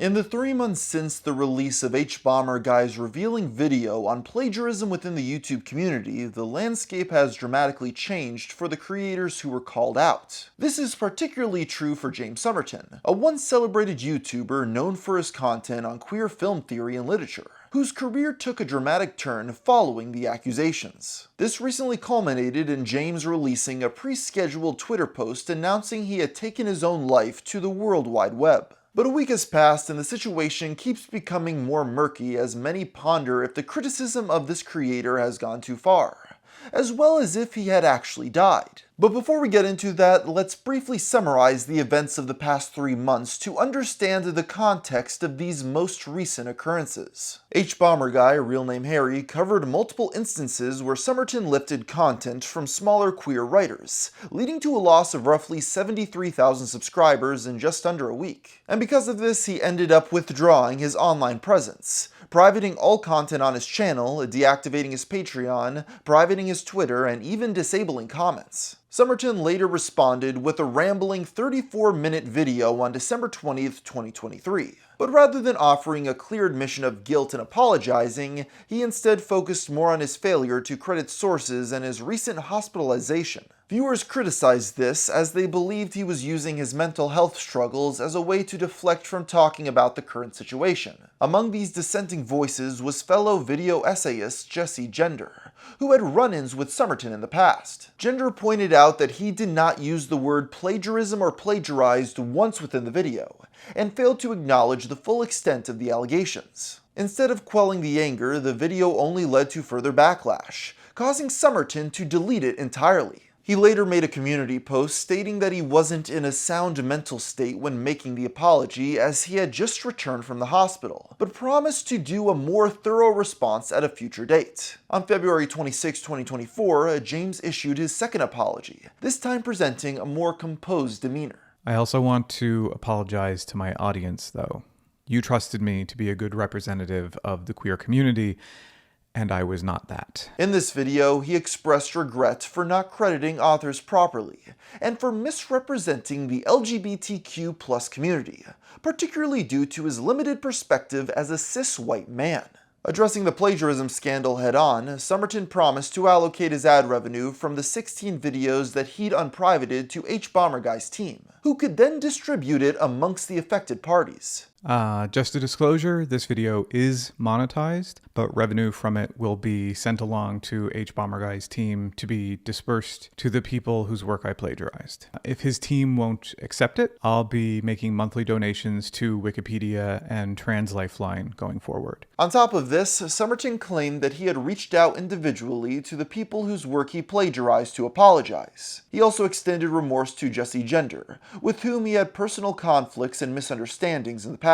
In the 3 months since the release of HBomberGuy's revealing video on plagiarism within the YouTube community, the landscape has dramatically changed for the creators who were called out. This is particularly true for James Somerton, a once celebrated YouTuber known for his content on queer film theory and literature, whose career took a dramatic turn following the accusations. This recently culminated in James releasing a pre-scheduled Twitter post announcing he had taken his own life to the World Wide Web. But a week has passed and the situation keeps becoming more murky as many ponder if the criticism of this creator has gone too far, as well as if he had actually died. But before we get into that, let's briefly summarize the events of the past 3 months to understand the context of these most recent occurrences. HBomberGuy, real name Harry, covered multiple instances where Somerton lifted content from smaller queer writers, leading to a loss of roughly 73,000 subscribers in just under a week. And because of this, he ended up withdrawing his online presence, privating all content on his channel, deactivating his Patreon, privating his Twitter, and even disabling comments. Somerton later responded with a rambling 34-minute video on December 20th, 2023. But rather than offering a clear admission of guilt and apologizing, he instead focused more on his failure to credit sources and his recent hospitalization. Viewers criticized this as they believed he was using his mental health struggles as a way to deflect from talking about the current situation. Among these dissenting voices was fellow video essayist Jesse Gender, who had run-ins with Somerton in the past. Gender pointed out that he did not use the word plagiarism or plagiarized once within the video, and failed to acknowledge the full extent of the allegations. Instead of quelling the anger, the video only led to further backlash, causing Somerton to delete it entirely. He later made a community post stating that he wasn't in a sound mental state when making the apology as he had just returned from the hospital, but promised to do a more thorough response at a future date. On February 26, 2024, James issued his second apology, this time presenting a more composed demeanor. I also want to apologize to my audience, though. You trusted me to be a good representative of the queer community, and I was not that. In this video, he expressed regret for not crediting authors properly, and for misrepresenting the LGBTQ+ community, particularly due to his limited perspective as a cis white man. Addressing the plagiarism scandal head-on, Somerton promised to allocate his ad revenue from the 16 videos that he'd unprivated to HBomberGuy's team, who could then distribute it amongst the affected parties. Just a disclosure, this video is monetized, but revenue from it will be sent along to HBomberGuy's team to be dispersed to the people whose work I plagiarized. If his team won't accept it, I'll be making monthly donations to Wikipedia and Trans Lifeline going forward. On top of this, Somerton claimed that he had reached out individually to the people whose work he plagiarized to apologize. He also extended remorse to Jesse Gender, with whom he had personal conflicts and misunderstandings in the past.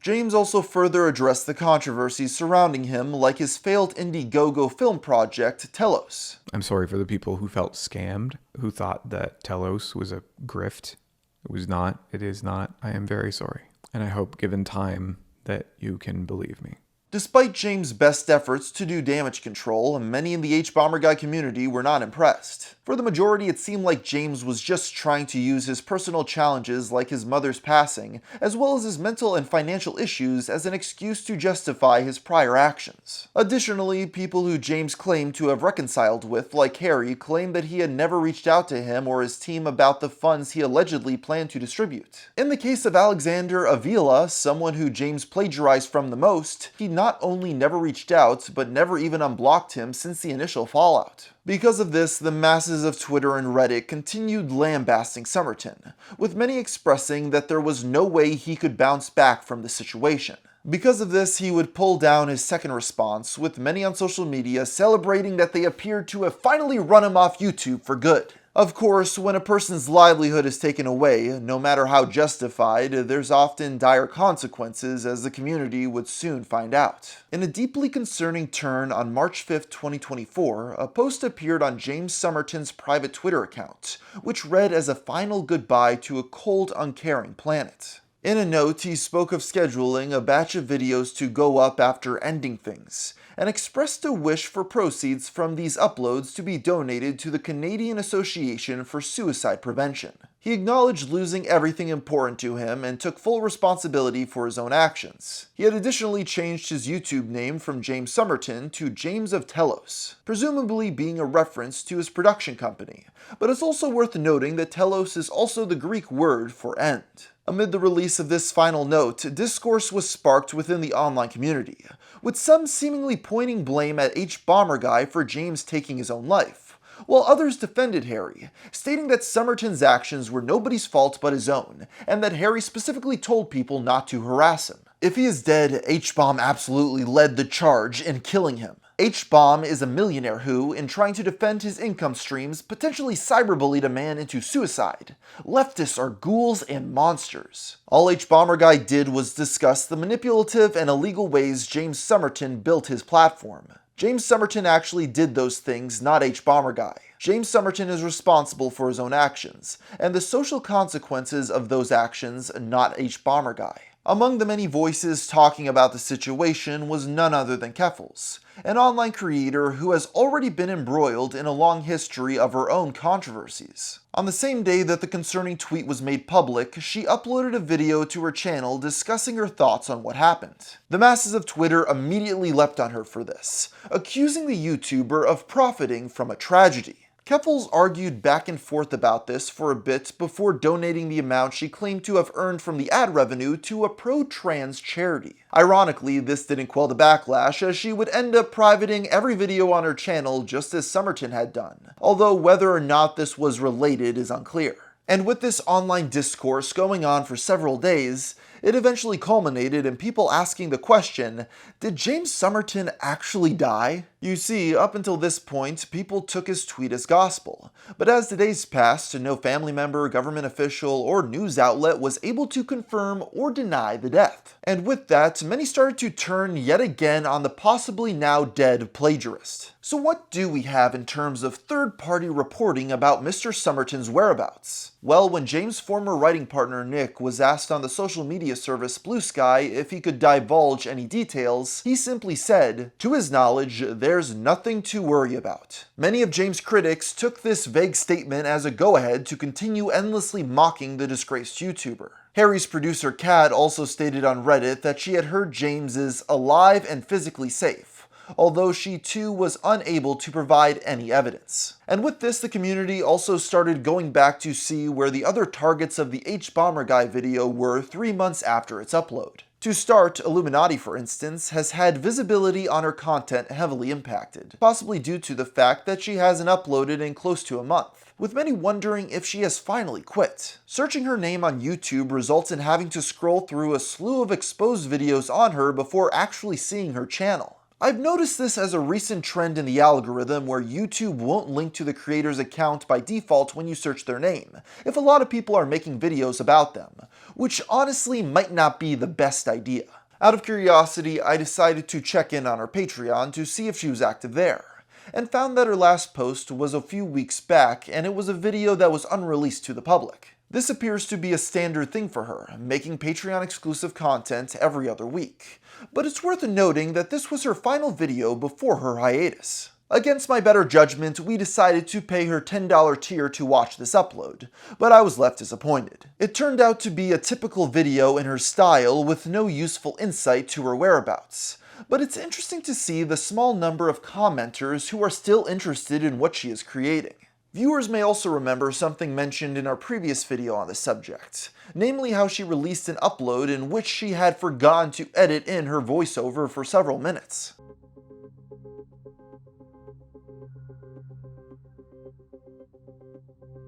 James also further addressed the controversies surrounding him, like his failed Indiegogo film project, Telos. I'm sorry for the people who felt scammed, who thought that Telos was a grift. It was not. It is not. I am very sorry. And I hope, given time, that you can believe me. Despite James' best efforts to do damage control, many in the HBomberGuy community were not impressed. For the majority, it seemed like James was just trying to use his personal challenges like his mother's passing, as well as his mental and financial issues as an excuse to justify his prior actions. Additionally, people who James claimed to have reconciled with, like Harry, claimed that he had never reached out to him or his team about the funds he allegedly planned to distribute. In the case of Alexander Avila, someone who James plagiarized from the most, he not only never reached out, but never even unblocked him since the initial fallout. Because of this, the masses of Twitter and Reddit continued lambasting Somerton, with many expressing that there was no way he could bounce back from the situation. Because of this, he would pull down his second response, with many on social media celebrating that they appeared to have finally run him off YouTube for good. Of course, when a person's livelihood is taken away, no matter how justified, there's often dire consequences, as the community would soon find out. In a deeply concerning turn on March 5th, 2024, a post appeared on James Somerton's private Twitter account, which read as a final goodbye to a cold, uncaring planet. In a note, he spoke of scheduling a batch of videos to go up after ending things, and expressed a wish for proceeds from these uploads to be donated to the Canadian Association for Suicide Prevention. He acknowledged losing everything important to him and took full responsibility for his own actions. He had additionally changed his YouTube name from James Somerton to James of Telos, presumably being a reference to his production company, but it's also worth noting that Telos is also the Greek word for end. Amid the release of this final note, discourse was sparked within the online community, with some seemingly pointing blame at H-Bomber for James taking his own life, while others defended Harry, stating that Somerton's actions were nobody's fault but his own, and that Harry specifically told people not to harass him. If he is dead, H-Bomb absolutely led the charge in killing him. H-Bomb is a millionaire who, in trying to defend his income streams, potentially cyberbullied a man into suicide. Leftists are ghouls and monsters. All H-Bomber did was discuss the manipulative and illegal ways James Somerton built his platform. James Somerton actually did those things, not H-Bomber James Somerton is responsible for his own actions, and the social consequences of those actions, not H-Bomber Among the many voices talking about the situation was none other than Keffals, an online creator who has already been embroiled in a long history of her own controversies. On the same day that the concerning tweet was made public, she uploaded a video to her channel discussing her thoughts on what happened. The masses of Twitter immediately leapt on her for this, accusing the YouTuber of profiting from a tragedy. Keffals argued back and forth about this for a bit before donating the amount she claimed to have earned from the ad revenue to a pro-trans charity. Ironically, this didn't quell the backlash, as she would end up privating every video on her channel just as Somerton had done, although whether or not this was related is unclear. And with this online discourse going on for several days, it eventually culminated in people asking the question, did James Somerton actually die? You see, up until this point, people took his tweet as gospel, but as the days passed, no family member, government official, or news outlet was able to confirm or deny the death. And with that, many started to turn yet again on the possibly now dead plagiarist. So what do we have in terms of third-party reporting about Mr. Somerton's whereabouts? Well, when James' former writing partner Nick was asked on the social media service Blue Sky if he could divulge any details, he simply said, to his knowledge, there's nothing to worry about. Many of James' critics took this vague statement as a go-ahead to continue endlessly mocking the disgraced YouTuber. Harry's producer Kat also stated on Reddit that she had heard James is alive and physically safe, although she too was unable to provide any evidence. And with this, the community also started going back to see where the other targets of the H-Bomber video were 3 months after its upload. To start, Illuminati, for instance, has had visibility on her content heavily impacted, possibly due to the fact that she hasn't uploaded in close to a month, with many wondering if she has finally quit. Searching her name on YouTube results in having to scroll through a slew of exposed videos on her before actually seeing her channel. I've noticed this as a recent trend in the algorithm where YouTube won't link to the creator's account by default when you search their name, if a lot of people are making videos about them, which honestly might not be the best idea. Out of curiosity, I decided to check in on her Patreon to see if she was active there, and found that her last post was a few weeks back and it was a video that was unreleased to the public. This appears to be a standard thing for her, making Patreon exclusive content every other week. But it's worth noting that this was her final video before her hiatus. Against my better judgment, we decided to pay her $10 tier to watch this upload, but I was left disappointed. It turned out to be a typical video in her style with no useful insight to her whereabouts. But it's interesting to see the small number of commenters who are still interested in what she is creating. Viewers may also remember something mentioned in our previous video on the subject, namely how she released an upload in which she had forgotten to edit in her voiceover for several minutes.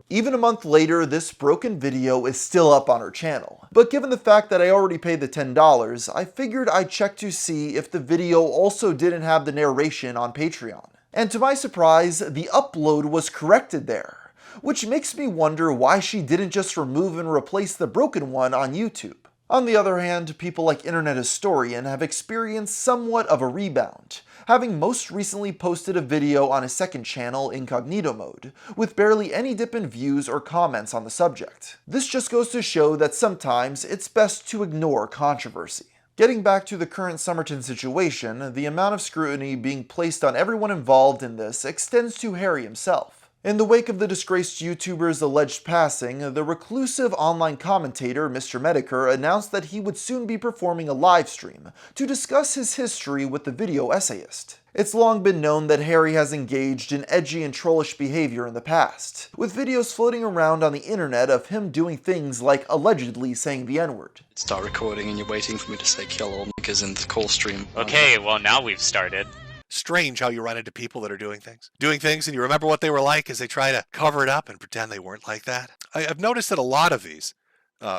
Even a month later, this broken video is still up on her channel, but given the fact that I already paid the $10, I figured I'd check to see if the video also didn't have the narration on Patreon. And to my surprise, the upload was corrected there, which makes me wonder why she didn't just remove and replace the broken one on YouTube. On the other hand, people like Internet Historian have experienced somewhat of a rebound, having most recently posted a video on his second channel, Incognito Mode, with barely any dip in views or comments on the subject. This just goes to show that sometimes it's best to ignore controversy. Getting back to the current Somerton situation, the amount of scrutiny being placed on everyone involved in this extends to Harry himself. In the wake of the disgraced YouTuber's alleged passing, the reclusive online commentator Mr. Medicare announced that he would soon be performing a live stream to discuss his history with the video essayist. It's long been known that Harry has engaged in edgy and trollish behavior in the past, with videos floating around on the internet of him doing things like allegedly saying the N-word. Start recording and you're waiting for me to say kill all niggas in the call stream. Okay, well now we've started. Strange how you run into people that are doing things and you remember what they were like as they try to cover it up and pretend they weren't like that. I've noticed that a lot of these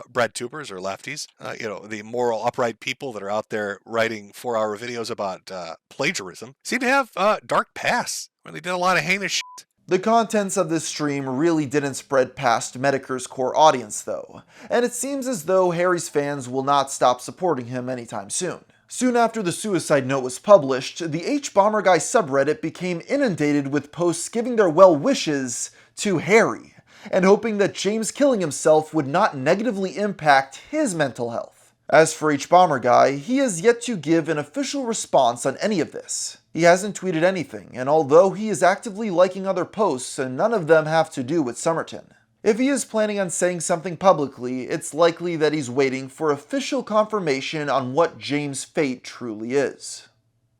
breadtubers or lefties, the moral upright people that are out there writing 4-hour videos about plagiarism seem to have dark pasts where they did a lot of heinous shit. The contents of this stream really didn't spread past Medicare's core audience though, and it seems as though Harry's fans will not stop supporting him anytime soon. Soon after the suicide note was published, the HBomberGuy subreddit became inundated with posts giving their well wishes to Harry, and hoping that James killing himself would not negatively impact his mental health. As for HBomberGuy, he has yet to give an official response on any of this. He hasn't tweeted anything, and although he is actively liking other posts, and none of them have to do with Somerton. If he is planning on saying something publicly, it's likely that he's waiting for official confirmation on what James' fate truly is.